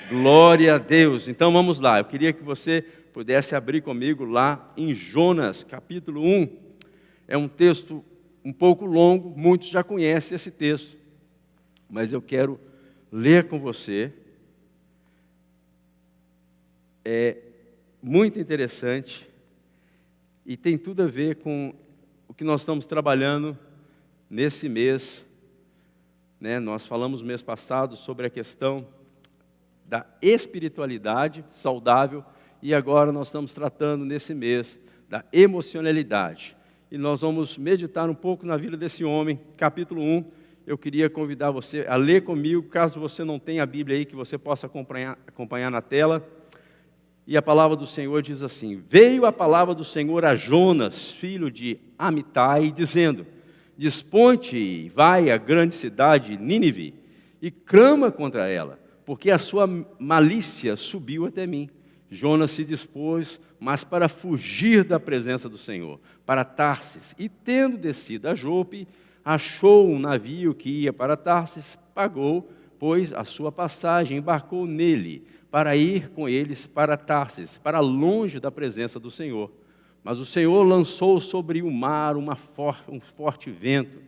Glória a Deus. Então vamos lá, eu queria que você pudesse abrir comigo lá em Jonas, capítulo 1. É um texto um pouco longo, muitos já conhecem esse texto, mas eu quero ler com você. É muito interessante e tem tudo a ver com o que nós estamos trabalhando nesse mês. Nós falamos no mês passado sobre a questão da espiritualidade saudável e agora nós estamos tratando nesse mês da emocionalidade. E nós vamos meditar um pouco na vida desse homem, capítulo 1. Eu queria convidar você a ler comigo, caso você não tenha a Bíblia aí, que você possa acompanhar na tela. E a palavra do Senhor diz assim: veio a palavra do Senhor a Jonas, filho de Amitai, dizendo: dispõe-te e vai à grande cidade Nínive e clama contra ela, porque a sua malícia subiu até mim. Jonas se dispôs, mas para fugir da presença do Senhor, para Tarsis, e tendo descido a Jope, achou um navio que ia para Tarsis, pagou, pois, a sua passagem, embarcou nele, para ir com eles para Tarsis, para longe da presença do Senhor. Mas o Senhor lançou sobre o mar um forte vento,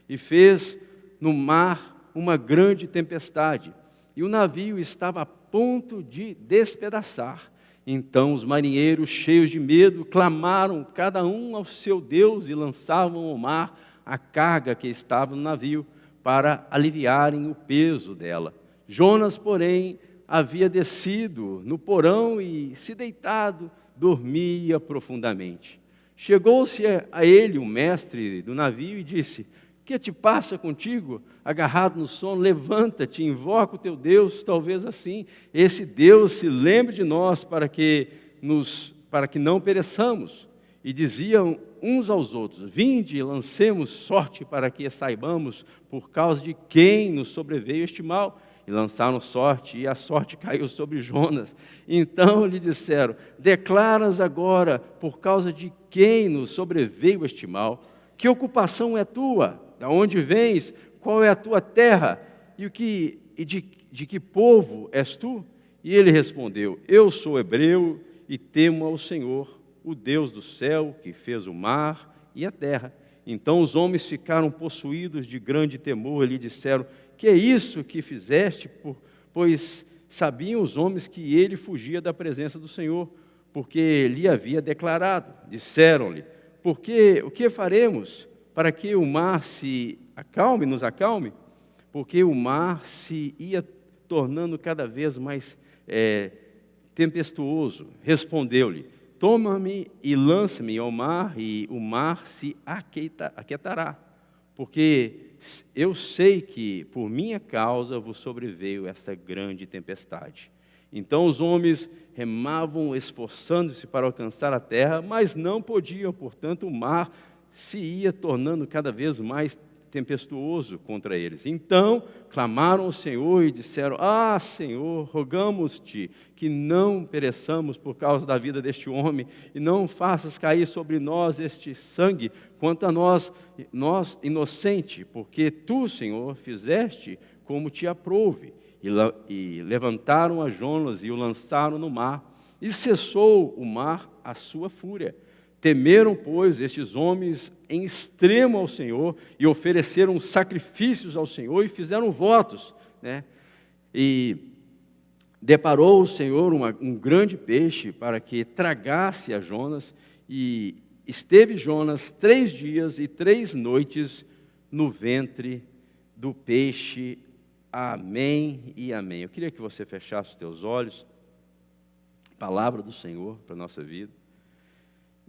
e fez no mar uma grande tempestade, e o navio estava a ponto de despedaçar. Então os marinheiros, cheios de medo, clamaram cada um ao seu Deus e lançavam ao mar a carga que estava no navio, para aliviarem o peso dela. Jonas, porém, havia descido no porão e, se deitado, dormia profundamente. Chegou-se a ele o mestre do navio e disse: que te passa contigo? Agarrado no sono, levanta-te, invoca o teu Deus, talvez assim esse Deus se lembre de nós para que não pereçamos. E diziam uns aos outros: vinde, lancemos sorte para que saibamos por causa de quem nos sobreveio este mal. E lançaram sorte, e a sorte caiu sobre Jonas. Então lhe disseram: declaras agora por causa de quem nos sobreveio este mal. Que ocupação é tua? Da onde vens? Qual é a tua terra? De que povo és tu? E ele respondeu: eu sou hebreu e temo ao Senhor, o Deus do céu, que fez o mar e a terra. Então os homens ficaram possuídos de grande temor e lhe disseram: que é isso que fizeste? Pois sabiam os homens que ele fugia da presença do Senhor, porque lhe havia declarado. Disseram-lhe: o que faremos para que o mar nos acalme? Porque o mar se ia tornando cada vez mais tempestuoso. Respondeu-lhe: toma-me e lança-me ao mar, e o mar se aquietará. Porque eu sei que por minha causa vos sobreveio esta grande tempestade. Então os homens remavam, esforçando-se para alcançar a terra, mas não podiam, portanto o mar se ia tornando cada vez mais tempestuoso contra eles. Então clamaram ao Senhor e disseram: Senhor, rogamos-te que não pereçamos por causa da vida deste homem, e não faças cair sobre nós este sangue, quanto a nós inocente, porque tu, Senhor, fizeste como te aprouve. E levantaram a Jonas e o lançaram no mar, e cessou o mar a sua fúria. Temeram, pois, estes homens em extremo ao Senhor, e ofereceram sacrifícios ao Senhor, e fizeram votos. E deparou o Senhor um grande peixe para que tragasse a Jonas, e esteve Jonas 3 dias e 3 noites no ventre do peixe. Amém e amém. Eu queria que você fechasse os teus olhos. Palavra do Senhor para a nossa vida.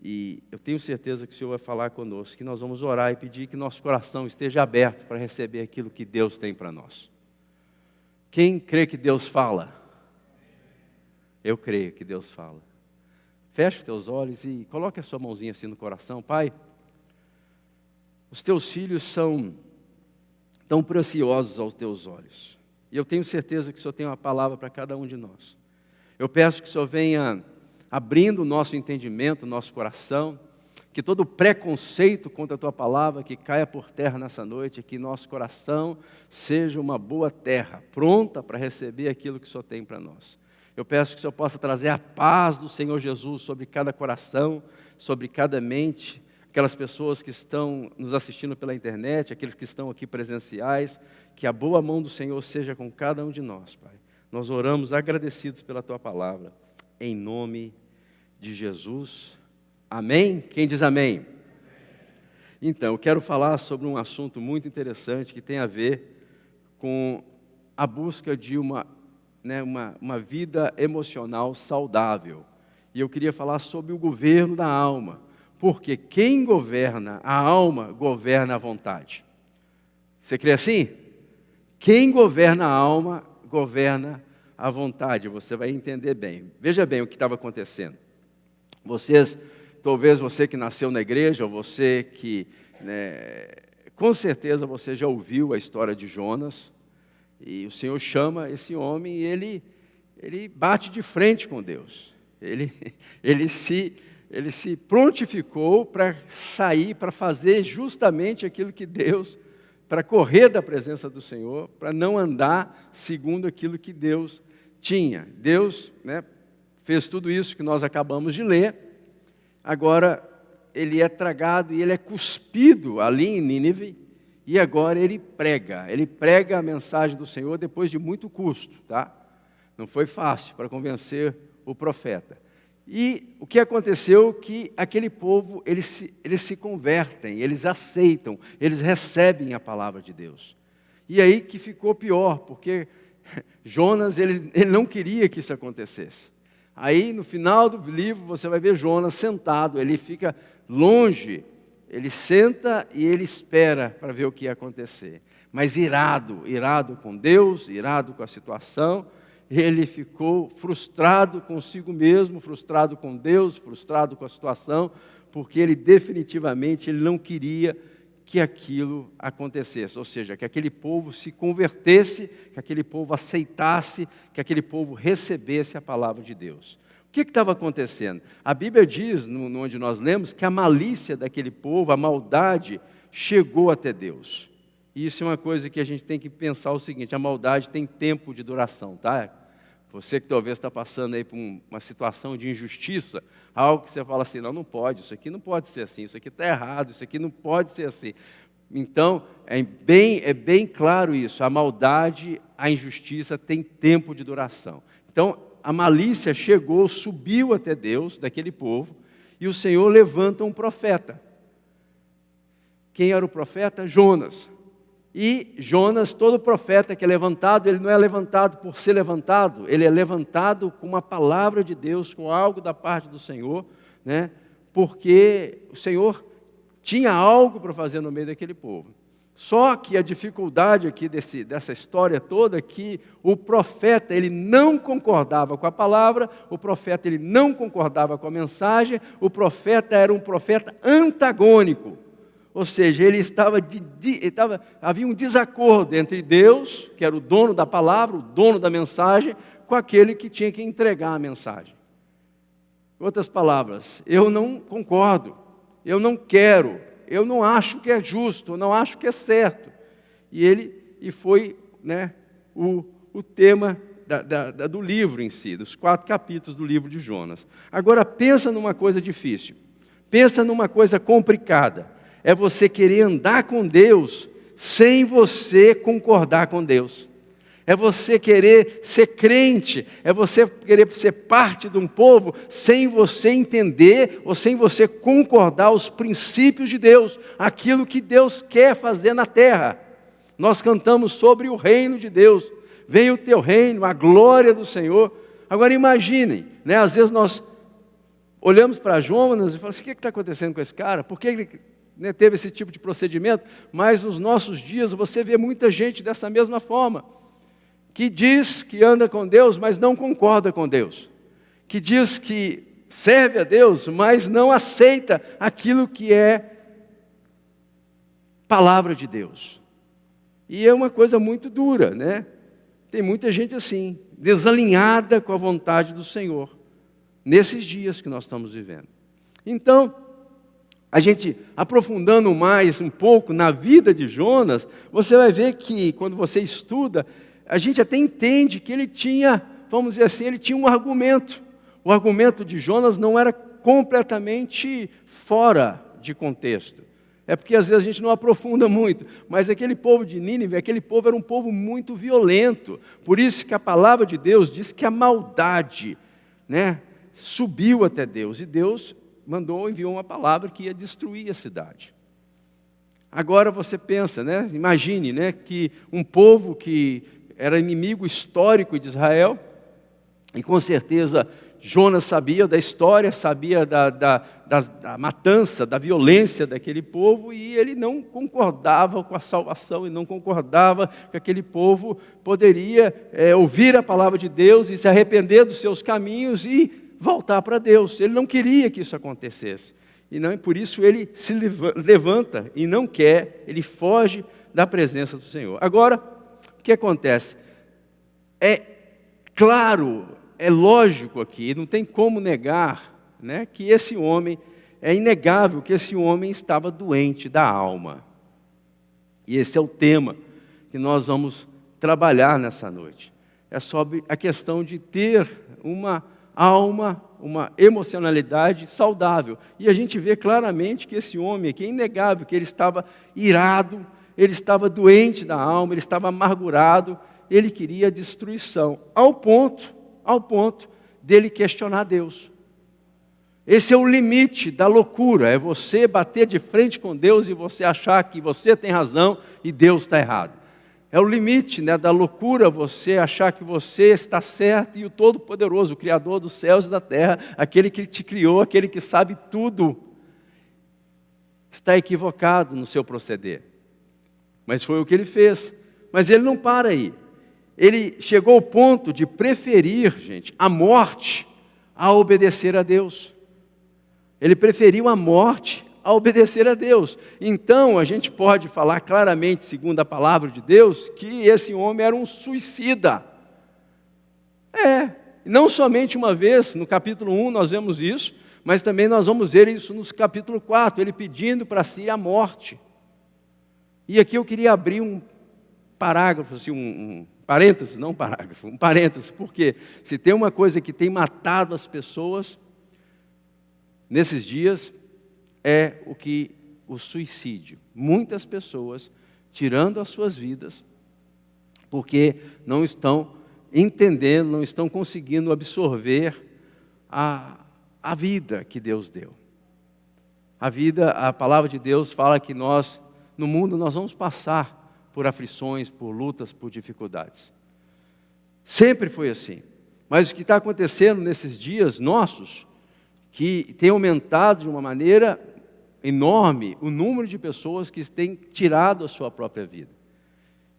E eu tenho certeza que o Senhor vai falar conosco, que nós vamos orar e pedir que nosso coração esteja aberto para receber aquilo que Deus tem para nós. Quem crê que Deus fala? Eu creio que Deus fala. Feche os teus olhos e coloque a sua mãozinha assim no coração. Pai, os teus filhos são tão preciosos aos teus olhos. E eu tenho certeza que o Senhor tem uma palavra para cada um de nós. Eu peço que o Senhor venha abrindo o nosso entendimento, o nosso coração, que todo preconceito contra a Tua palavra que caia por terra nessa noite, que nosso coração seja uma boa terra, pronta para receber aquilo que o Senhor tem para nós. Eu peço que o Senhor possa trazer a paz do Senhor Jesus sobre cada coração, sobre cada mente, aquelas pessoas que estão nos assistindo pela internet, aqueles que estão aqui presenciais, que a boa mão do Senhor seja com cada um de nós, Pai. Nós oramos agradecidos pela Tua palavra, em nome de Jesus. Amém? Quem diz amém? Então, eu quero falar sobre um assunto muito interessante que tem a ver com a busca de uma vida emocional saudável. E eu queria falar sobre o governo da alma, porque quem governa a alma, governa a vontade. Você crê assim? Quem governa a alma, governa a vontade. Você vai entender bem. Veja bem o que estava acontecendo. Talvez você que nasceu na igreja, ou você que, com certeza você já ouviu a história de Jonas, e o Senhor chama esse homem e ele bate de frente com Deus. Ele se prontificou para sair, para fazer justamente aquilo que Deus, para correr da presença do Senhor, para não andar segundo aquilo que Deus tinha. Deus fez tudo isso que nós acabamos de ler. Agora ele é tragado e ele é cuspido ali em Nínive, e agora ele prega a mensagem do Senhor depois de muito custo, tá? Não foi fácil para convencer o profeta. E o que aconteceu que aquele povo, eles se convertem, eles aceitam, eles recebem a palavra de Deus. E aí que ficou pior, porque Jonas, ele não queria que isso acontecesse. Aí, no final do livro, você vai ver Jonas sentado, ele fica longe, ele senta e ele espera para ver o que ia acontecer. Mas irado com Deus, irado com a situação, ele ficou frustrado consigo mesmo, frustrado com Deus, frustrado com a situação, porque ele definitivamente não queria que aquilo acontecesse, ou seja, que aquele povo se convertesse, que aquele povo aceitasse, que aquele povo recebesse a palavra de Deus. O que estava acontecendo? A Bíblia diz, onde nós lemos, que a malícia daquele povo, a maldade, chegou até Deus. E isso é uma coisa que a gente tem que pensar o seguinte: a maldade tem tempo de duração, tá? Você que talvez está passando aí por uma situação de injustiça, algo que você fala assim, não pode, isso aqui não pode ser assim, isso aqui está errado, isso aqui não pode ser assim. Então, é bem claro isso, a maldade, a injustiça tem tempo de duração. Então, a malícia chegou, subiu até Deus, daquele povo, e o Senhor levanta um profeta. Quem era o profeta? Jonas. E Jonas, todo profeta que é levantado, ele não é levantado por ser levantado, ele é levantado com uma palavra de Deus, com algo da parte do Senhor, porque o Senhor tinha algo para fazer no meio daquele povo. Só que a dificuldade aqui dessa história toda é que o profeta, ele não concordava com a palavra, o profeta, ele não concordava com a mensagem, o profeta era um profeta antagônico. Ou seja, havia um desacordo entre Deus, que era o dono da palavra, o dono da mensagem, com aquele que tinha que entregar a mensagem. Em outras palavras, eu não concordo, eu não quero, eu não acho que é justo, eu não acho que é certo. E foi o tema do livro em si, dos 4 capítulos do livro de Jonas. Agora pensa numa coisa difícil, pensa numa coisa complicada. É você querer andar com Deus sem você concordar com Deus. É você querer ser crente, é você querer ser parte de um povo sem você entender ou sem você concordar os princípios de Deus, aquilo que Deus quer fazer na terra. Nós cantamos sobre o reino de Deus. Venha o teu reino, a glória do Senhor. Agora imaginem, às vezes nós olhamos para Jonas e falamos assim, o que está acontecendo com esse cara? Por que ele teve esse tipo de procedimento? Mas nos nossos dias você vê muita gente dessa mesma forma, que diz que anda com Deus, mas não concorda com Deus, que diz que serve a Deus, mas não aceita aquilo que é palavra de Deus. E é uma coisa muito dura, Tem muita gente assim, desalinhada com a vontade do Senhor, nesses dias que nós estamos vivendo. Então, a gente aprofundando mais um pouco na vida de Jonas, você vai ver que quando você estuda, a gente até entende que ele tinha, vamos dizer assim, ele tinha um argumento. O argumento de Jonas não era completamente fora de contexto. É porque às vezes a gente não aprofunda muito, mas aquele povo de Nínive, aquele povo era um povo muito violento. Por isso que a palavra de Deus diz que a maldade, subiu até Deus, e Deus enviou uma palavra que ia destruir a cidade. Agora você pensa, imagine, que um povo que era inimigo histórico de Israel, e com certeza Jonas sabia da história, sabia da matança, da violência daquele povo, e ele não concordava com a salvação, e não concordava que aquele povo poderia ouvir a palavra de Deus e se arrepender dos seus caminhos e voltar para Deus. Ele não queria que isso acontecesse. E não, por isso ele se levanta e não quer, ele foge da presença do Senhor. Agora, o que acontece? É claro, é lógico aqui, não tem como negar, que esse homem, é inegável que esse homem estava doente da alma. E esse é o tema que nós vamos trabalhar nessa noite. É sobre a questão de ter uma alma, uma emocionalidade saudável. E a gente vê claramente que esse homem aqui, é inegável que ele estava irado, ele estava doente da alma, ele estava amargurado, ele queria destruição, ao ponto dele questionar Deus. Esse é o limite da loucura, é você bater de frente com Deus e você achar que você tem razão e Deus está errado. É o limite da loucura você achar que você está certo e o Todo-Poderoso, o Criador dos céus e da terra, aquele que te criou, aquele que sabe tudo, está equivocado no seu proceder. Mas foi o que ele fez. Mas ele não para aí. Ele chegou ao ponto de preferir, gente, a morte a obedecer a Deus. Ele preferiu a morte a obedecer a Deus. Então, a gente pode falar claramente, segundo a palavra de Deus, que esse homem era um suicida. Não somente uma vez, no capítulo 1 nós vemos isso, mas também nós vamos ver isso no capítulo 4, ele pedindo para si a morte. E aqui eu queria abrir um parágrafo, assim, um parênteses, não um parágrafo, um parênteses, porque se tem uma coisa que tem matado as pessoas nesses dias, é o suicídio. Muitas pessoas tirando as suas vidas, porque não estão entendendo, não estão conseguindo absorver a vida que Deus deu. A vida, a palavra de Deus fala que nós, no mundo, nós vamos passar por aflições, por lutas, por dificuldades. Sempre foi assim. Mas o que está acontecendo nesses dias nossos, que tem aumentado de uma maneira enorme o número de pessoas que têm tirado a sua própria vida.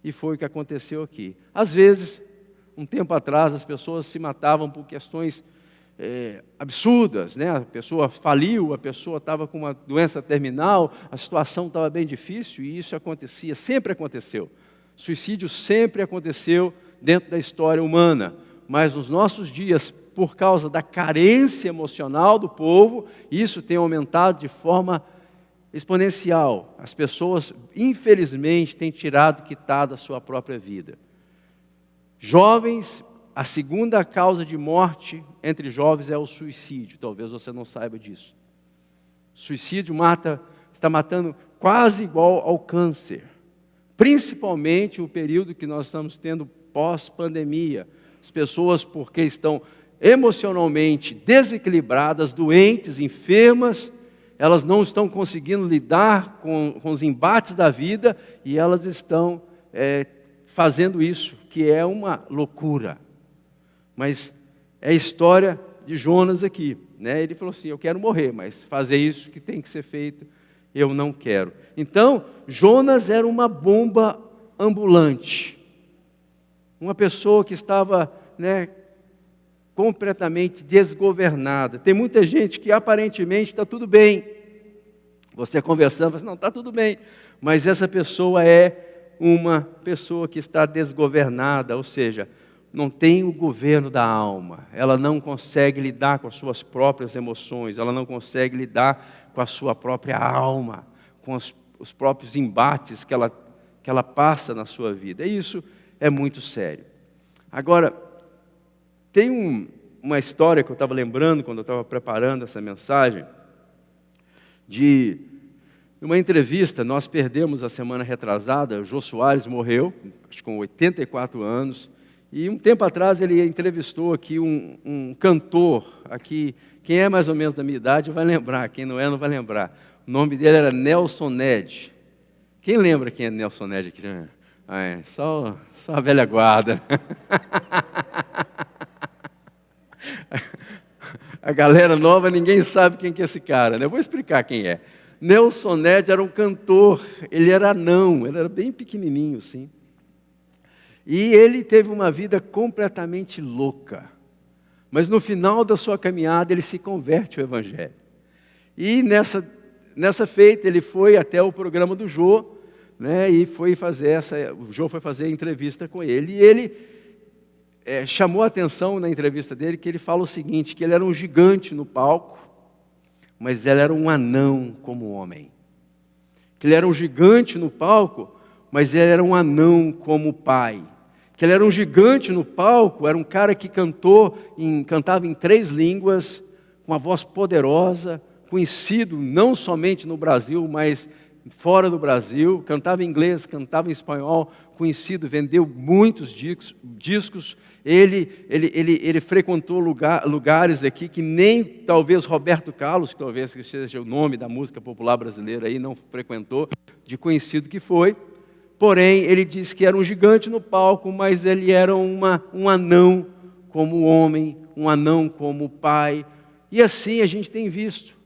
E foi o que aconteceu aqui. Às vezes, um tempo atrás, as pessoas se matavam por questões absurdas, A pessoa faliu, a pessoa estava com uma doença terminal, a situação estava bem difícil, e isso acontecia, sempre aconteceu. Suicídio sempre aconteceu dentro da história humana, mas nos nossos dias, por causa da carência emocional do povo, isso tem aumentado de forma exponencial. As pessoas, infelizmente, têm quitado a sua própria vida. Jovens, a segunda causa de morte entre jovens é o suicídio. Talvez você não saiba disso. Suicídio está matando quase igual ao câncer. Principalmente o período que nós estamos tendo pós-pandemia. As pessoas, porque estão emocionalmente desequilibradas, doentes, enfermas, elas não estão conseguindo lidar com os embates da vida e elas estão fazendo isso, que é uma loucura. Mas é a história de Jonas aqui. Ele falou assim, eu quero morrer, mas fazer isso que tem que ser feito, eu não quero. Então, Jonas era uma bomba ambulante. Uma pessoa que estava completamente desgovernada. Tem muita gente que aparentemente está tudo bem. Você conversando, fala assim, não, está tudo bem. Mas essa pessoa é uma pessoa que está desgovernada, ou seja, não tem o governo da alma, ela não consegue lidar com as suas próprias emoções, ela não consegue lidar com a sua própria alma, com os próprios embates que ela passa na sua vida. E isso é muito sério. Agora, tem uma história que eu estava lembrando quando eu estava preparando essa mensagem, de uma entrevista. Nós perdemos a semana retrasada, o Jô Soares morreu, acho que com 84 anos, e um tempo atrás ele entrevistou aqui um cantor, aqui, quem é mais ou menos da minha idade vai lembrar, quem não vai lembrar. O nome dele era Nelson Ned. Quem lembra quem é Nelson Ned aqui? Só a velha guarda. A galera nova, ninguém sabe quem que é esse cara, né? Eu vou explicar quem é. Nelson Ned era um cantor, ele era anão, ele era bem pequenininho, assim. E ele teve uma vida completamente louca. Mas no final da sua caminhada, ele se converte ao Evangelho. E nessa feita, ele foi até o programa do Jô, né? E o Jô foi fazer a entrevista com ele. E ele chamou a atenção na entrevista dele, que ele fala o seguinte, que ele era um gigante no palco, mas ele era um anão como homem. Que ele era um gigante no palco, mas ele era um anão como pai. Que ele era um gigante no palco, era um cara que cantava em 3 línguas, com uma voz poderosa, conhecido não somente no Brasil, mas fora do Brasil, cantava em inglês, cantava em espanhol, conhecido, vendeu muitos discos. Ele frequentou lugares aqui que nem talvez Roberto Carlos, que talvez seja o nome da música popular brasileira aí, não frequentou, de conhecido que foi. Porém, ele disse que era um gigante no palco, mas ele era um anão como homem, um anão como pai. E assim a gente tem visto.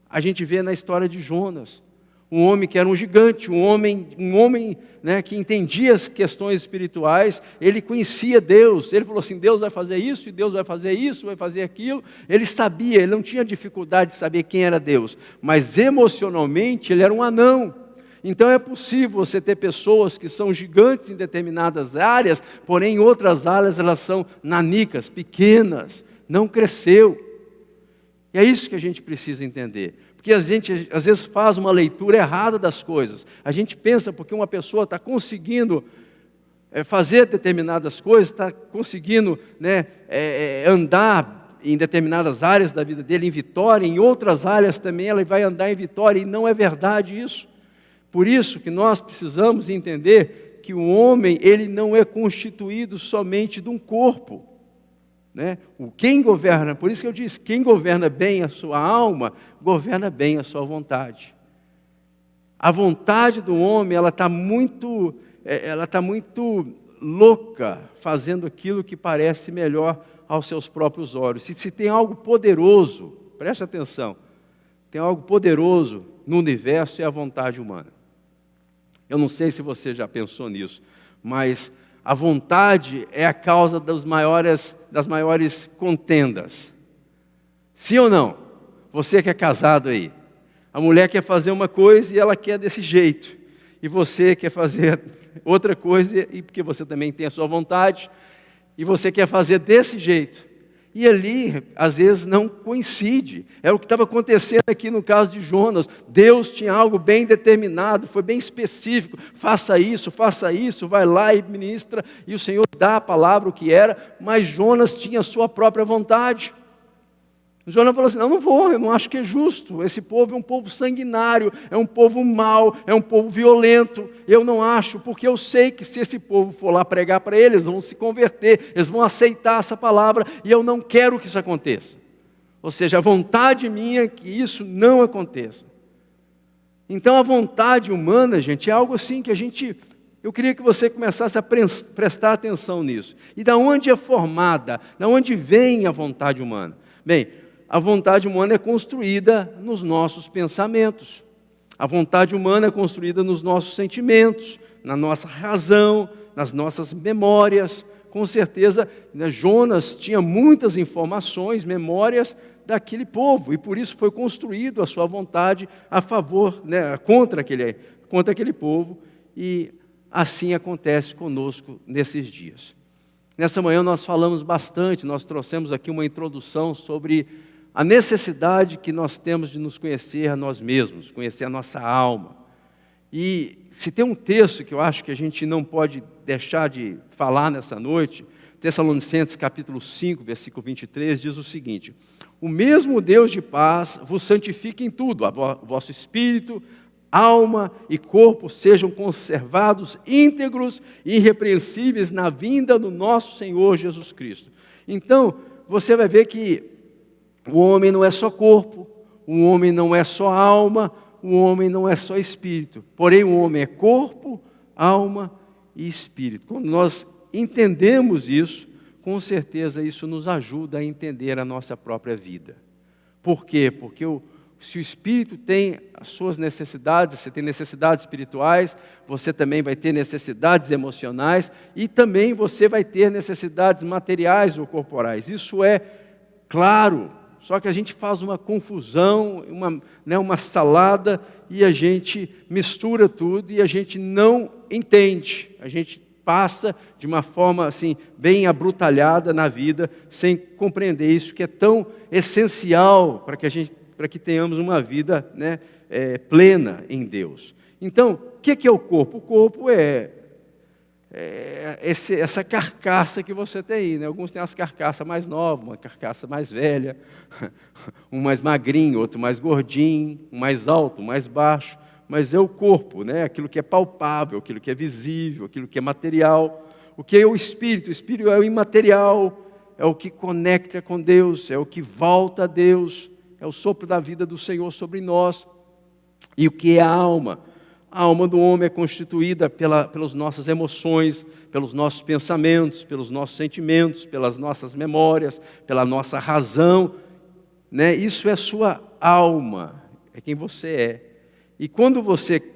A gente vê na história de Jonas. Um homem que era um gigante, um homem né, que entendia as questões espirituais, ele conhecia Deus, ele falou assim, Deus vai fazer isso, e Deus vai fazer isso, vai fazer aquilo. Ele sabia, ele não tinha dificuldade de saber quem era Deus, mas emocionalmente ele era um anão. Então é possível você ter pessoas que são gigantes em determinadas áreas, porém em outras áreas elas são nanicas, pequenas, não cresceu. E é isso que a gente precisa entender. Porque a gente às vezes faz uma leitura errada das coisas. A gente pensa porque uma pessoa está conseguindo fazer determinadas coisas, está conseguindo andar em determinadas áreas da vida dele em vitória, em outras áreas também ela vai andar em vitória, e não é verdade isso. Por isso que nós precisamos entender que o homem, ele não é constituído somente de um corpo. Né? Quem governa, por isso que eu disse, quem governa bem a sua alma, governa bem a sua vontade. A vontade do homem, ela está muito louca, fazendo aquilo que parece melhor aos seus próprios olhos. Se tem algo poderoso, preste atenção, tem algo poderoso no universo, é a vontade humana. Eu não sei se você já pensou nisso, mas a vontade é a causa das maiores contendas. Sim ou não? Você que é casado aí. A mulher quer fazer uma coisa e ela quer desse jeito. E você quer fazer outra coisa, e porque você também tem a sua vontade, e você quer fazer desse jeito. E ali, às vezes, não coincide. É o que estava acontecendo aqui no caso de Jonas. Deus tinha algo bem determinado, foi bem específico. Faça isso, vai lá e ministra. E o Senhor dá a palavra o que era, mas Jonas tinha a sua própria vontade. Jonas falou assim, não vou, eu não acho que é justo. Esse povo é um povo sanguinário, é um povo mau, é um povo violento. Eu não acho, porque eu sei que se esse povo for lá pregar para eles, vão se converter, eles vão aceitar essa palavra, e eu não quero que isso aconteça. Ou seja, a vontade minha é que isso não aconteça. Então a vontade humana, gente, é algo assim que eu queria que você começasse a prestar atenção nisso. E da onde é formada, da onde vem a vontade humana? Bem, a vontade humana é construída nos nossos pensamentos. A vontade humana é construída nos nossos sentimentos, na nossa razão, nas nossas memórias. Com certeza, Jonas tinha muitas informações, memórias daquele povo, e por isso foi construído a sua vontade a favor, contra aquele povo, e assim acontece conosco nesses dias. Nessa manhã nós falamos bastante, nós trouxemos aqui uma introdução sobre a necessidade que nós temos de nos conhecer a nós mesmos, conhecer a nossa alma. E se tem um texto que eu acho que a gente não pode deixar de falar nessa noite, Tessalonicenses capítulo 5, versículo 23, diz o seguinte: o mesmo Deus de paz vos santifique em tudo, o vosso espírito, alma e corpo sejam conservados íntegros e irrepreensíveis na vinda do nosso Senhor Jesus Cristo. Então, você vai ver que o homem não é só corpo, o homem não é só alma, o homem não é só espírito. Porém, o homem é corpo, alma e espírito. Quando nós entendemos isso, com certeza isso nos ajuda a entender a nossa própria vida. Por quê? Porque se o espírito tem as suas necessidades, você tem necessidades espirituais, você também vai ter necessidades emocionais e também você vai ter necessidades materiais ou corporais. Isso é claro, só que a gente faz uma confusão, uma salada e a gente mistura tudo e a gente não entende. A gente passa de uma forma assim bem abrutalhada na vida, sem compreender isso que é tão essencial para que tenhamos uma vida plena em Deus. Então, o que é o corpo? O corpo é essa carcaça que você tem aí. Alguns têm as carcaças mais novas, uma carcaça mais velha, um mais magrinho, outro mais gordinho, um mais alto, um mais baixo. Mas é o corpo, aquilo que é palpável, aquilo que é visível, aquilo que é material. O que é o espírito? O espírito é o imaterial, é o que conecta com Deus, é o que volta a Deus, é o sopro da vida do Senhor sobre nós. E o que é a alma? A alma do homem é constituída pelas nossas emoções, pelos nossos pensamentos, pelos nossos sentimentos, pelas nossas memórias, pela nossa razão. Isso é sua alma, é quem você é. E quando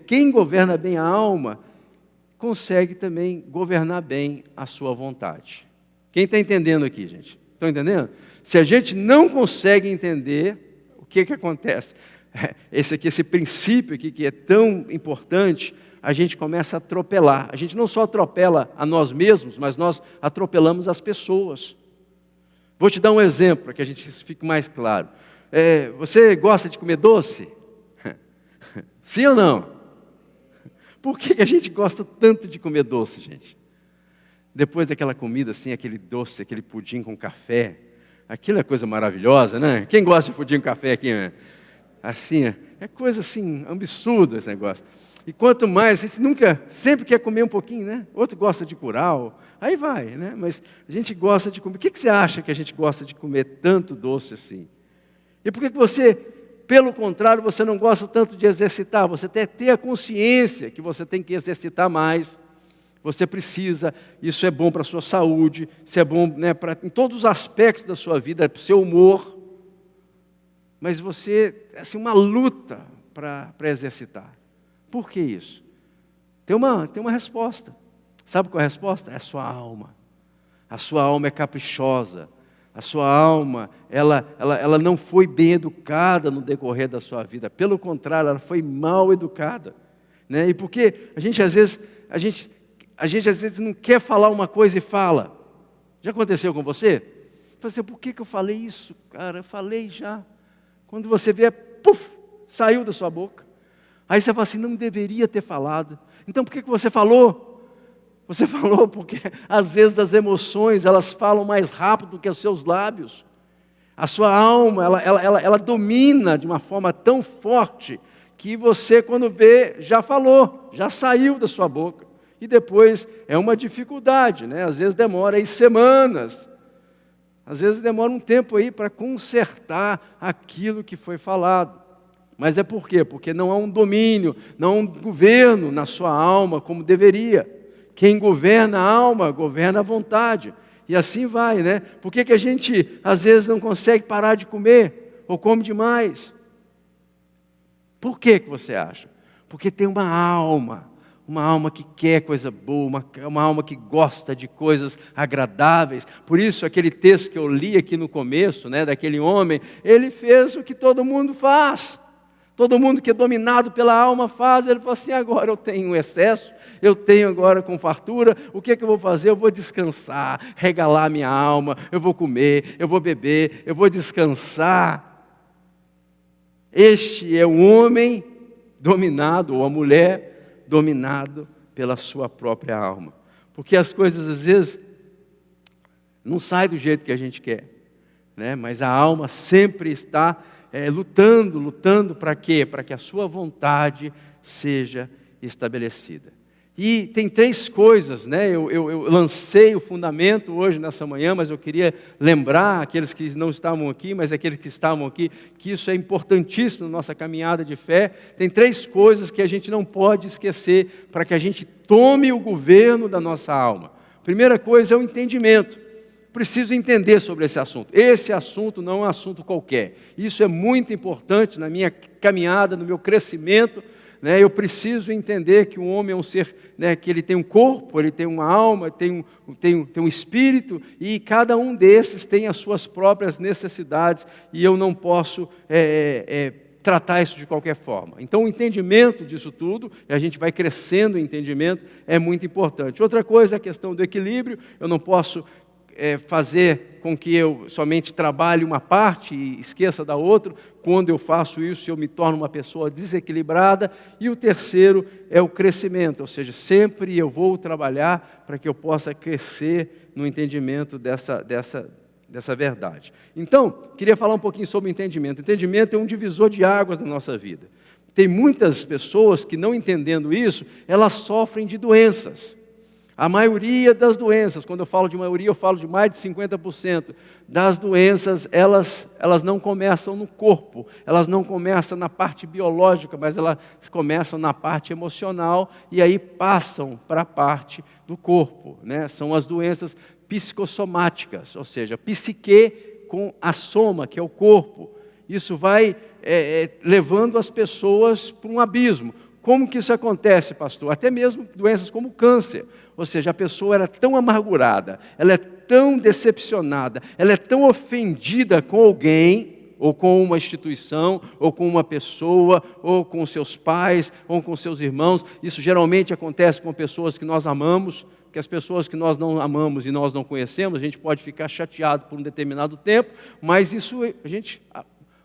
quem governa bem a alma, consegue também governar bem a sua vontade. Quem está entendendo aqui, gente? Estão entendendo? Se a gente não consegue entender, o que acontece? Esse princípio aqui que é tão importante, a gente começa a atropelar. A gente não só atropela a nós mesmos, mas nós atropelamos as pessoas. Vou te dar um exemplo para que isso fique mais claro. Você gosta de comer doce? Sim ou não? Por que a gente gosta tanto de comer doce, gente? Depois daquela comida assim, aquele doce, aquele pudim com café, aquilo é coisa maravilhosa, né? Quem gosta de pudim com café aqui, né? Assim, é coisa assim, absurda esse negócio. E quanto mais, a gente sempre quer comer um pouquinho, né? Outro gosta de curau, aí vai, né? Mas a gente gosta de comer. O que você acha que a gente gosta de comer tanto doce assim? E por que você, pelo contrário, você não gosta tanto de exercitar? Você tem que ter a consciência que você tem que exercitar mais. Você precisa, isso é bom para a sua saúde, isso é bom em todos os aspectos da sua vida, para o seu humor. Mas você, assim, uma luta para exercitar. Por que isso? Tem uma resposta. Sabe qual é a resposta? É a sua alma. A sua alma é caprichosa. A sua alma, ela não foi bem educada no decorrer da sua vida. Pelo contrário, ela foi mal educada. E porque a gente às vezes não quer falar uma coisa e fala. Já aconteceu com você? Você fala, por que eu falei isso? Cara, eu falei já. Quando você vê, puf, saiu da sua boca. Aí você fala assim, não deveria ter falado. Então por que você falou? Você falou porque às vezes as emoções, elas falam mais rápido do que os seus lábios. A sua alma, ela domina de uma forma tão forte que você, quando vê, já falou, já saiu da sua boca. E depois é uma dificuldade, Às vezes demora aí semanas. Às vezes demora um tempo aí para consertar aquilo que foi falado. Mas é por quê? Porque não há um domínio, não há um governo na sua alma como deveria. Quem governa a alma, governa a vontade. E assim vai, Por que a gente, às vezes, não consegue parar de comer? Ou come demais? Por que você acha? Porque tem uma alma que quer coisa boa, uma alma que gosta de coisas agradáveis. Por isso, aquele texto que eu li aqui no começo, daquele homem, ele fez o que todo mundo faz. Todo mundo que é dominado pela alma faz, ele fala assim, agora eu tenho excesso, eu tenho agora com fartura, o que é que eu vou fazer? Eu vou descansar, regalar minha alma, eu vou comer, eu vou beber, eu vou descansar. Este é o homem dominado, ou a mulher dominado pela sua própria alma. Porque as coisas às vezes não saem do jeito que a gente quer, né? Mas a alma sempre está lutando para quê? Para que a sua vontade seja estabelecida. E tem 3 coisas, né? Eu lancei o fundamento hoje nessa manhã, mas eu queria lembrar aqueles que não estavam aqui, mas aqueles que estavam aqui, que isso é importantíssimo na nossa caminhada de fé. Tem 3 coisas que a gente não pode esquecer para que a gente tome o governo da nossa alma. A primeira coisa é o entendimento. Preciso entender sobre esse assunto. Esse assunto não é um assunto qualquer. Isso é muito importante na minha caminhada, no meu crescimento. Eu preciso entender que o homem é um ser, que ele tem um corpo, ele tem uma alma, tem um espírito, e cada um desses tem as suas próprias necessidades, e eu não posso tratar isso de qualquer forma. Então o entendimento disso tudo, e a gente vai crescendo o entendimento, é muito importante. Outra coisa é a questão do equilíbrio. Eu não posso fazer com que eu somente trabalhe uma parte e esqueça da outra. Quando eu faço isso, eu me torno uma pessoa desequilibrada. E o terceiro é o crescimento, ou seja, sempre eu vou trabalhar para que eu possa crescer no entendimento dessa verdade. Então, queria falar um pouquinho sobre o entendimento. O entendimento é um divisor de águas na nossa vida. Tem muitas pessoas que, não entendendo isso, elas sofrem de doenças. A maioria das doenças, quando eu falo de maioria, eu falo de mais de 50% das doenças, elas não começam no corpo, elas não começam na parte biológica, mas elas começam na parte emocional e aí passam para a parte do corpo, né? São as doenças psicossomáticas, ou seja, psique com a soma, que é o corpo. Isso vai levando as pessoas para um abismo. Como que isso acontece, pastor? Até mesmo doenças como câncer. Ou seja, a pessoa era tão amargurada, ela é tão decepcionada, ela é tão ofendida com alguém, ou com uma instituição, ou com uma pessoa, ou com seus pais, ou com seus irmãos. Isso geralmente acontece com pessoas que nós amamos, que as pessoas que nós não amamos e nós não conhecemos, a gente pode ficar chateado por um determinado tempo, mas isso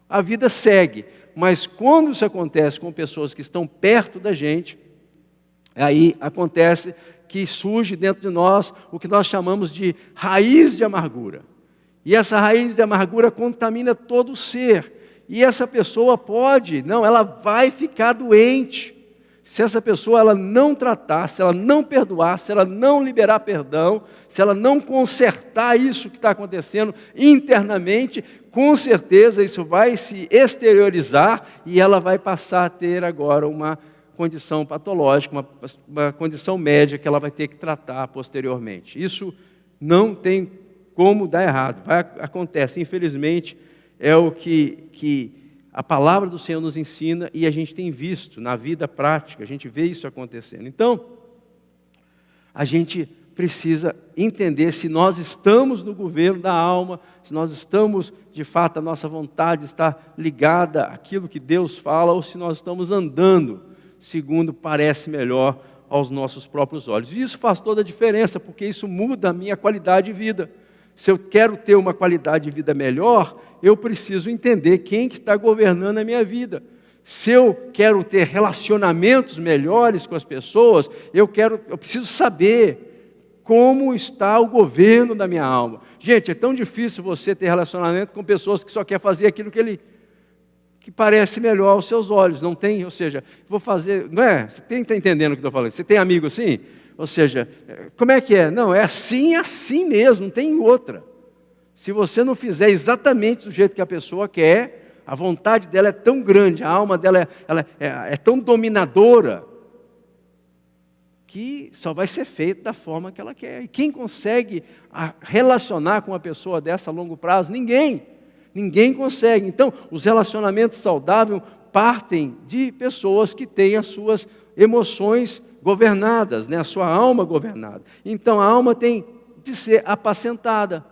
a vida segue. Mas quando isso acontece com pessoas que estão perto da gente, aí acontece que surge dentro de nós o que nós chamamos de raiz de amargura. E essa raiz de amargura contamina todo o ser. E essa pessoa ela vai ficar doente. Se essa pessoa ela não tratar, se ela não perdoar, se ela não liberar perdão, se ela não consertar isso que está acontecendo internamente, com certeza isso vai se exteriorizar e ela vai passar a ter agora uma condição patológica, uma condição médica que ela vai ter que tratar posteriormente. Isso não tem como dar errado. Acontece, infelizmente, é o que a palavra do Senhor nos ensina e a gente tem visto na vida prática, a gente vê isso acontecendo. Então, a gente precisa entender se nós estamos no governo da alma, se nós estamos, de fato, a nossa vontade está ligada àquilo que Deus fala, ou se nós estamos andando segundo parece melhor aos nossos próprios olhos. E isso faz toda a diferença, porque isso muda a minha qualidade de vida. Se eu quero ter uma qualidade de vida melhor, eu preciso entender quem que está governando a minha vida. Se eu quero ter relacionamentos melhores com as pessoas, eu preciso saber como está o governo da minha alma. Gente, é tão difícil você ter relacionamento com pessoas que só querem fazer aquilo que parece melhor aos seus olhos. Não tem, ou seja, vou fazer, não é? Você está entendendo o que eu estou falando? Você tem amigo assim? Ou seja, como é que é? Não, é assim mesmo, não tem outra. Se você não fizer exatamente do jeito que a pessoa quer, a vontade dela é tão grande, a alma dela é tão dominadora, que só vai ser feito da forma que ela quer. E quem consegue relacionar com uma pessoa dessa a longo prazo? Ninguém consegue. Então, os relacionamentos saudáveis partem de pessoas que têm as suas emoções governadas, né? A sua alma governada. Então, a alma tem de ser apacentada.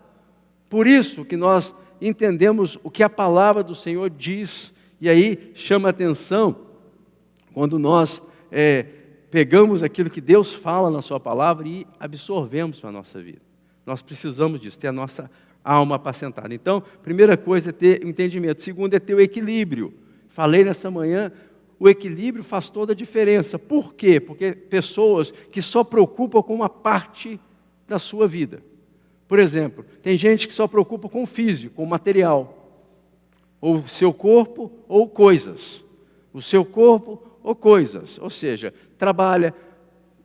Por isso que nós entendemos o que a palavra do Senhor diz, E aí chama a atenção quando nós pegamos aquilo que Deus fala na sua palavra e absorvemos para a nossa vida. Nós precisamos disso, ter a nossa alma apacentada. Então, primeira coisa é ter entendimento. Segunda é ter o equilíbrio. Falei nessa manhã, o equilíbrio faz toda a diferença. Por quê? Porque pessoas que só preocupam com uma parte da sua vida. Por exemplo, tem gente que só preocupa com o físico, com o material. Ou o seu corpo, ou coisas. O seu corpo, ou coisas. Ou seja, trabalha,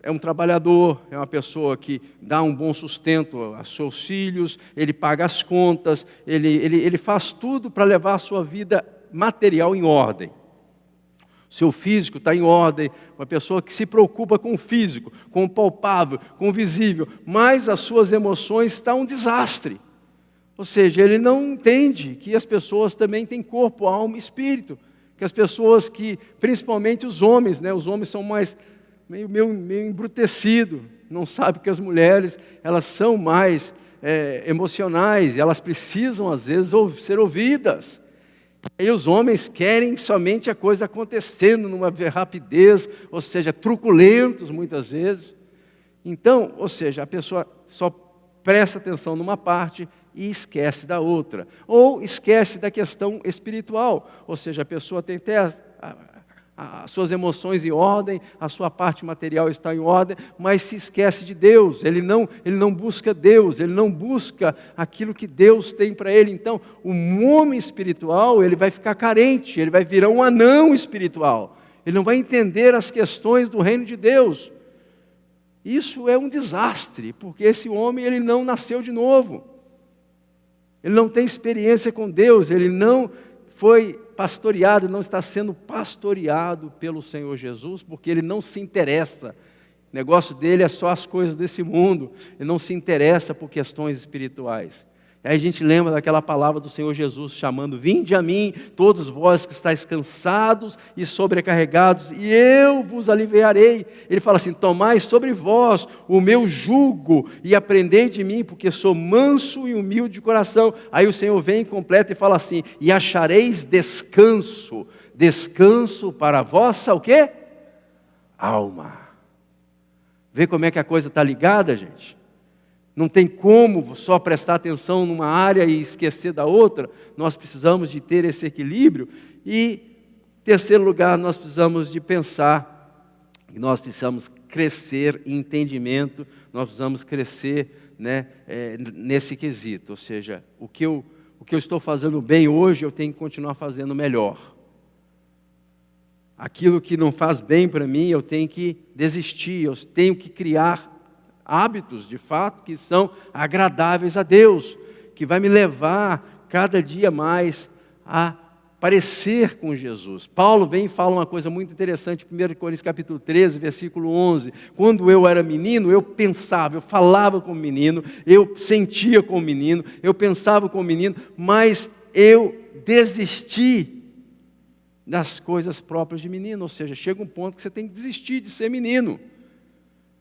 é um trabalhador, é uma pessoa que dá um bom sustento aos seus filhos, ele paga as contas, ele faz tudo para levar a sua vida material em ordem. Seu físico está em ordem, uma pessoa que se preocupa com o físico, com o palpável, com o visível, mas as suas emoções estão um desastre. Ou seja, ele não entende que as pessoas também têm corpo, alma e espírito. Que as pessoas que, principalmente os homens, né, os homens são mais meio embrutecidos, não sabem que as mulheres elas são mais emocionais, elas precisam às vezes ser ouvidas. E os homens querem somente a coisa acontecendo numa rapidez, ou seja, truculentos muitas vezes. Então, ou seja, a pessoa só presta atenção numa parte e esquece da outra. Ou esquece da questão espiritual, ou seja, a pessoa tem até as suas emoções em ordem, a sua parte material está em ordem, mas se esquece de Deus, ele não busca Deus, ele não busca aquilo que Deus tem para ele. Então, um homem espiritual, ele vai ficar carente, ele vai virar um anão espiritual, ele não vai entender as questões do reino de Deus. Isso é um desastre, porque esse homem ele não nasceu de novo, ele não tem experiência com Deus, ele não foi pastoreado, não está sendo pastoreado pelo Senhor Jesus, porque ele não se interessa. O negócio dele é só as coisas desse mundo, ele não se interessa por questões espirituais. Aí a gente lembra daquela palavra do Senhor Jesus chamando: vinde a mim, todos vós que estáis cansados e sobrecarregados, e eu vos aliviarei. Ele fala assim: tomai sobre vós o meu jugo e aprendei de mim, porque sou manso e humilde de coração. Aí o Senhor vem completo e fala assim: e achareis descanso, descanso para a vossa o quê? Alma. Vê como é que a coisa está ligada, gente? Não tem como só prestar atenção numa área e esquecer da outra. Nós precisamos de ter esse equilíbrio. E, em terceiro lugar, nós precisamos de pensar, nós precisamos crescer em entendimento, nós precisamos crescer, né, nesse quesito. Ou seja, o que eu estou fazendo bem hoje, eu tenho que continuar fazendo melhor. Aquilo que não faz bem para mim, eu tenho que desistir, eu tenho que criar hábitos, de fato, que são agradáveis a Deus, que vai me levar cada dia mais a parecer com Jesus. Paulo vem e fala uma coisa muito interessante, 1 Coríntios capítulo 13, versículo 11. Quando eu era menino, eu pensava, eu falava como menino, eu sentia como menino, eu pensava como menino, mas eu desisti das coisas próprias de menino. Ou seja, chega um ponto que você tem que desistir de ser menino.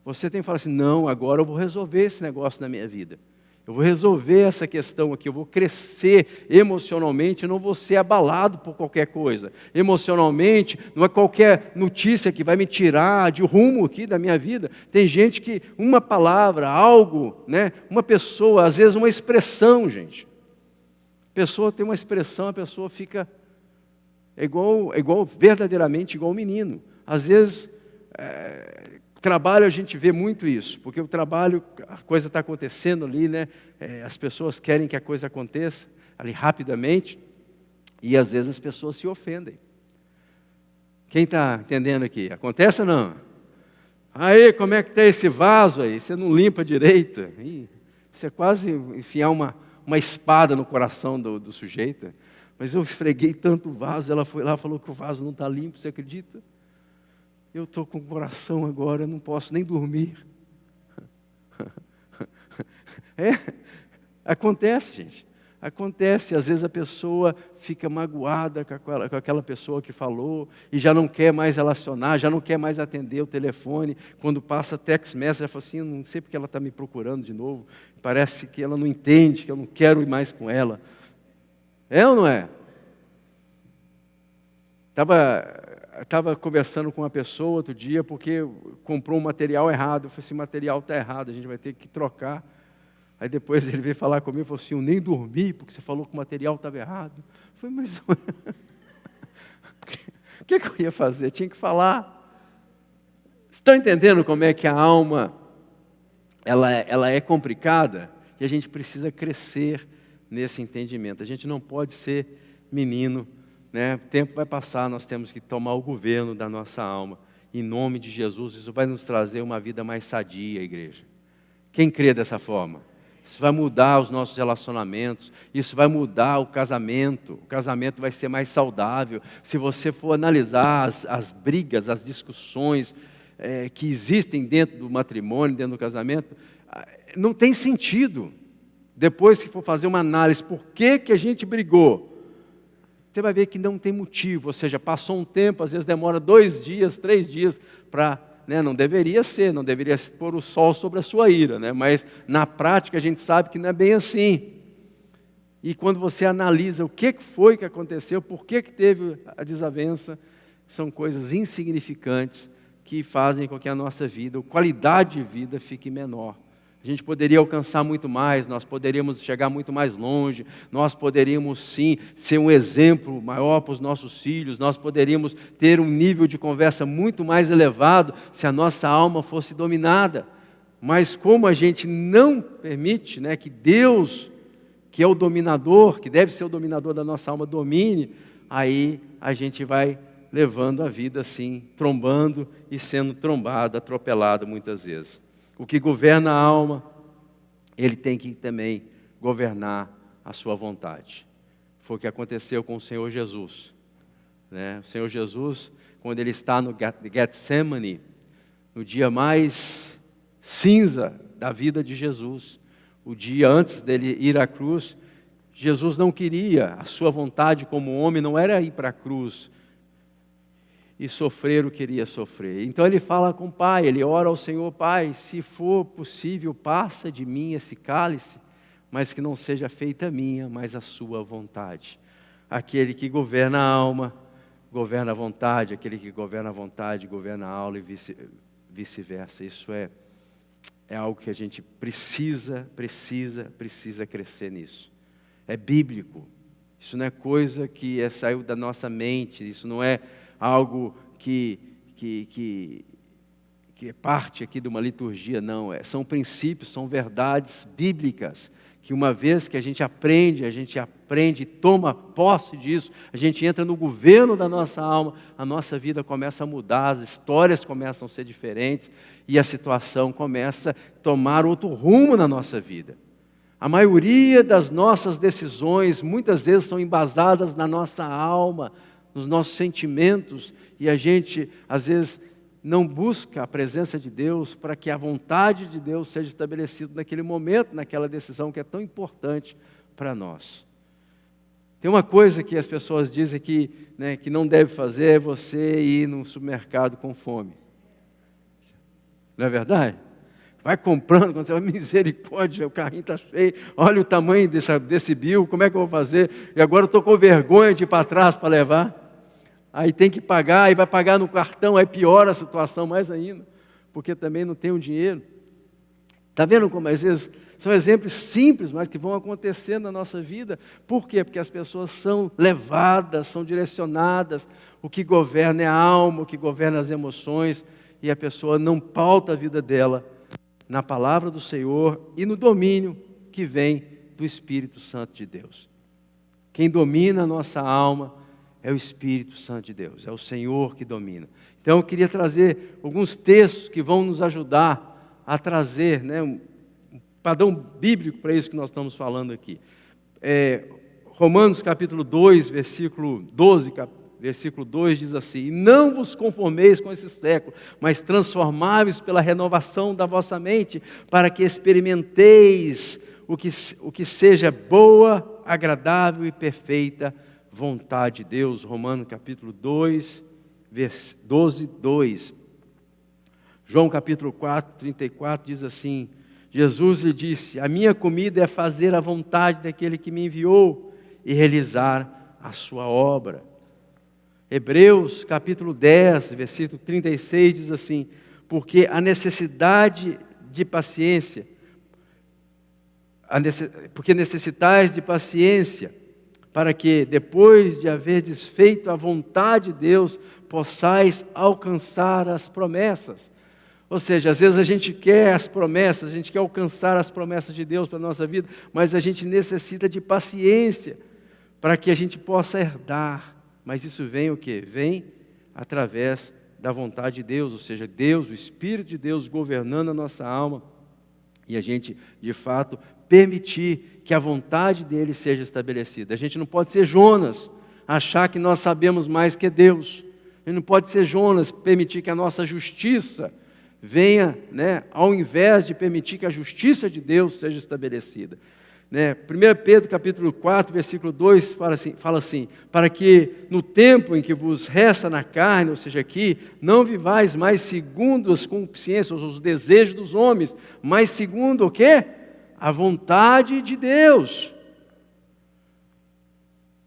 Você tem que falar assim: não, agora eu vou resolver esse negócio na minha vida. Eu vou resolver essa questão aqui, eu vou crescer emocionalmente, eu não vou ser abalado por qualquer coisa. Emocionalmente, não é qualquer notícia que vai me tirar de rumo aqui da minha vida. Tem gente que uma palavra, algo, né, uma pessoa, às vezes uma expressão, gente. A pessoa tem uma expressão, a pessoa fica verdadeiramente igual um menino. Às vezes, trabalho a gente vê muito isso, porque o trabalho, a coisa está acontecendo ali, né? As pessoas querem que a coisa aconteça ali rapidamente, e às vezes as pessoas se ofendem. Quem está entendendo aqui? Acontece ou não? Aí, como é que está esse vaso aí? Você não limpa direito? Isso é quase enfiar uma espada no coração do sujeito. Mas eu esfreguei tanto o vaso, ela foi lá e falou que o vaso não está limpo, você acredita? Eu estou com o coração agora, eu não posso nem dormir. Acontece, gente. Acontece, às vezes a pessoa fica magoada com aquela pessoa que falou e já não quer mais relacionar, já não quer mais atender o telefone. Quando passa text message, ela fala assim: eu não sei porque ela está me procurando de novo. Parece que ela não entende, que eu não quero ir mais com ela. É ou não é? Estava conversando com uma pessoa outro dia, porque comprou um material errado. Eu falei, esse material está errado, a gente vai ter que trocar. Aí depois ele veio falar comigo e falou assim, eu nem dormi, porque você falou que o material estava errado. Eu falei, mas o que eu ia fazer? Tinha que falar. Estão entendendo como é que a alma ela é complicada? E a gente precisa crescer nesse entendimento. A gente não pode ser menino, né? O tempo vai passar, nós temos que tomar o governo da nossa alma. Em nome de Jesus, isso vai nos trazer uma vida mais sadia, igreja. Quem crê dessa forma? Isso vai mudar os nossos relacionamentos, isso vai mudar o casamento vai ser mais saudável. Se você for analisar as brigas, as discussões que existem dentro do matrimônio, dentro do casamento, não tem sentido. Depois que for fazer uma análise, por que a gente brigou? Você vai ver que não tem motivo, ou seja, passou um tempo, às vezes demora 2 dias, 3 dias para... Não deveria pôr o sol sobre a sua ira, né? Mas na prática a gente sabe que não é bem assim. E quando você analisa o que foi que aconteceu, por que teve a desavença, são coisas insignificantes que fazem com que a nossa vida, a qualidade de vida fique menor. A gente poderia alcançar muito mais, nós poderíamos chegar muito mais longe, nós poderíamos sim ser um exemplo maior para os nossos filhos, nós poderíamos ter um nível de conversa muito mais elevado se a nossa alma fosse dominada. Mas como a gente não permite, né, que Deus, que é o dominador, que deve ser o dominador da nossa alma, domine, aí a gente vai levando a vida assim, trombando e sendo trombado, atropelado muitas vezes. O que governa a alma, ele tem que também governar a sua vontade. Foi o que aconteceu com o Senhor Jesus, né? O Senhor Jesus, quando ele está no Getsemane, no dia mais cinza da vida de Jesus, o dia antes dele ir à cruz, Jesus não queria, a sua vontade como homem não era ir para a cruz e sofrer o que queria sofrer. Então ele fala com o Pai, ele ora ao Senhor, Pai, se for possível, passa de mim esse cálice, mas que não seja feita a minha, mas a sua vontade. Aquele que governa a alma, governa a vontade, aquele que governa a vontade, governa a alma e vice-versa. Isso é algo que a gente precisa crescer nisso. É bíblico, isso não é coisa que saiu da nossa mente, isso não é algo que é parte aqui de uma liturgia, não. São princípios, são verdades bíblicas, que uma vez que a gente aprende e toma posse disso, a gente entra no governo da nossa alma, a nossa vida começa a mudar, as histórias começam a ser diferentes, e a situação começa a tomar outro rumo na nossa vida. A maioria das nossas decisões, muitas vezes, são embasadas na nossa alma, nos nossos sentimentos, e a gente, às vezes, não busca a presença de Deus para que a vontade de Deus seja estabelecida naquele momento, naquela decisão que é tão importante para nós. Tem uma coisa que as pessoas dizem que não deve fazer, é você ir no supermercado com fome. Não é verdade? Vai comprando, quando você vai, misericórdia, o carrinho está cheio, olha o tamanho desse bill, como é que eu vou fazer? E agora eu estou com vergonha de ir para trás para levar. Aí tem que pagar, aí vai pagar no cartão, aí piora a situação mais ainda, porque também não tem o dinheiro. Está vendo como às vezes são exemplos simples, mas que vão acontecer na nossa vida? Por quê? Porque as pessoas são levadas, são direcionadas, o que governa é a alma, o que governa as emoções, e a pessoa não pauta a vida dela na palavra do Senhor e no domínio que vem do Espírito Santo de Deus. Quem domina a nossa alma é o Espírito Santo de Deus, é o Senhor que domina. Então eu queria trazer alguns textos que vão nos ajudar a trazer um padrão bíblico para isso que nós estamos falando aqui. Romanos capítulo 2, versículo 12, versículo 2 diz assim: não vos conformeis com esse século, mas transformai-vos pela renovação da vossa mente, para que experimenteis o que seja boa, agradável e perfeita vontade de Deus. Romanos capítulo 2, 12, 2. João capítulo 4, 34 diz assim: Jesus lhe disse: a minha comida é fazer a vontade daquele que me enviou e realizar a sua obra. Hebreus capítulo 10, versículo 36 diz assim: porque a necessidade de paciência, porque necessitais de paciência, para que, depois de haverdes feito a vontade de Deus, possais alcançar as promessas. Ou seja, às vezes a gente quer as promessas, a gente quer alcançar as promessas de Deus para a nossa vida, mas a gente necessita de paciência para que a gente possa herdar. Mas isso vem o quê? Vem através da vontade de Deus, ou seja, Deus, o Espírito de Deus governando a nossa alma, e a gente, de fato, permitir que a vontade dele seja estabelecida. A gente não pode ser Jonas, achar que nós sabemos mais que Deus. A gente não pode ser Jonas, permitir que a nossa justiça venha, ao invés de permitir que a justiça de Deus seja estabelecida. 1 Pedro capítulo 4, versículo 2, fala assim: para que no tempo em que vos resta na carne, ou seja, aqui, não vivais mais segundo as concupiscências, os desejos dos homens, mas segundo o quê? A vontade de Deus.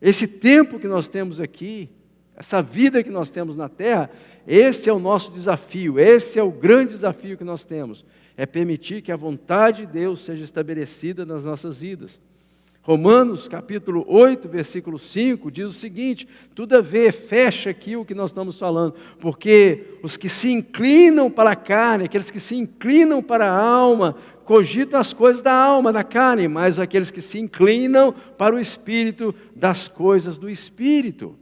Esse tempo que nós temos aqui, essa vida que nós temos na terra, esse é o nosso desafio, esse é o grande desafio que nós temos, é permitir que a vontade de Deus seja estabelecida nas nossas vidas. Romanos capítulo 8, versículo 5, diz o seguinte, tudo a ver, fecha aqui o que nós estamos falando, porque os que se inclinam para a carne, aqueles que se inclinam para a alma, cogitam as coisas da alma, da carne, mas aqueles que se inclinam para o Espírito, das coisas do Espírito.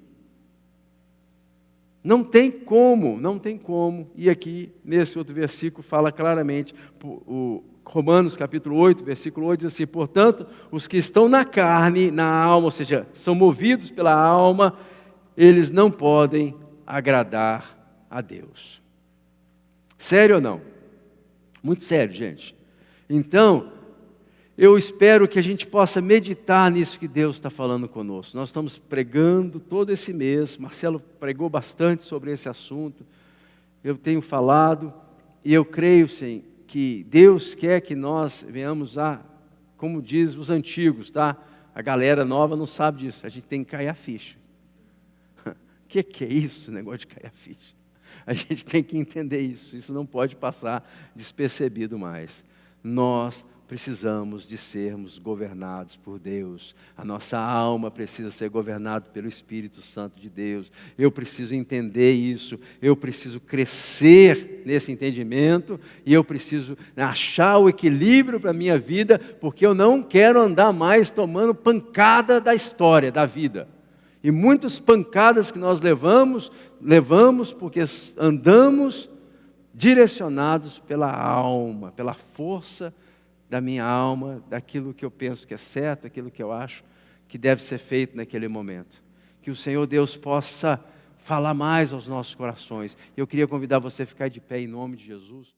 Não tem como, e aqui nesse outro versículo fala claramente, o Romanos capítulo 8, versículo 8 diz assim, portanto, os que estão na carne, na alma, ou seja, são movidos pela alma, eles não podem agradar a Deus. Sério ou não? Muito sério, gente. Então, eu espero que a gente possa meditar nisso que Deus está falando conosco. Nós estamos pregando todo esse mês, Marcelo pregou bastante sobre esse assunto, eu tenho falado, e eu creio, sim, que Deus quer que nós venhamos a, como diz os antigos, tá? A galera nova não sabe disso, a gente tem que cair a ficha. O que é isso, negócio de cair a ficha? A gente tem que entender isso não pode passar despercebido mais. Nós precisamos de sermos governados por Deus. A nossa alma precisa ser governada pelo Espírito Santo de Deus. Eu preciso entender isso. Eu preciso crescer nesse entendimento. E eu preciso achar o equilíbrio para a minha vida, porque eu não quero andar mais tomando pancada da história, da vida. E muitas pancadas que nós levamos porque andamos direcionados pela alma, pela força da minha alma, daquilo que eu penso que é certo, aquilo que eu acho que deve ser feito naquele momento. Que o Senhor Deus possa falar mais aos nossos corações. Eu queria convidar você a ficar de pé em nome de Jesus.